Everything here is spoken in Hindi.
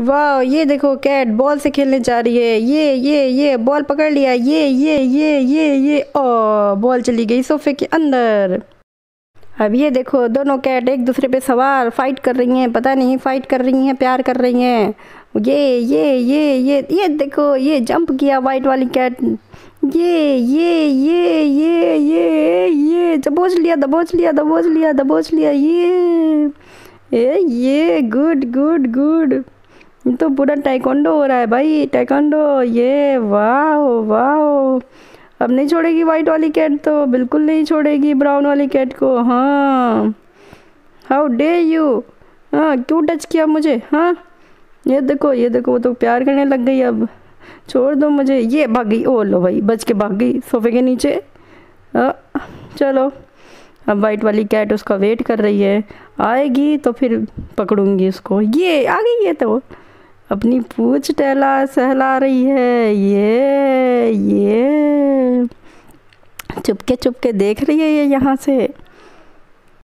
वाह, ये देखो कैट बॉल से खेलने जा रही है। ये बॉल पकड़ लिया। ये ओ बॉल चली गई सोफे के अंदर। अब ये देखो दोनों कैट एक दूसरे पे सवार फाइट कर रही हैं, पता नहीं फाइट कर रही हैं प्यार कर रही हैं। ये देखो ये जंप किया वाइट वाली कैट। ये दबोच लिया ये गुड गुड गुड। ये तो पूरा टाइकोंडो हो रहा है भाई, टाइकोंडो। ये वाह वाह। अब नहीं छोड़ेगी वाइट वाली कैट, तो बिल्कुल नहीं छोड़ेगी ब्राउन वाली कैट को। हाँ, हाउ डे यू। हाँ, क्यों टच किया मुझे। हाँ, ये देखो वो तो प्यार करने लग गई। अब छोड़ दो मुझे। ये भाग गई। ओ लो भाई, बच के भाग गई सोफे के नीचे। आ, चलो, अब वाइट वाली कैट उसका वेट कर रही है, आएगी तो फिर पकड़ूंगी उसको। ये आ गई है तो अपनी पूंछ सहला रही है। ये चुपके चुपके देख रही है ये यहाँ से।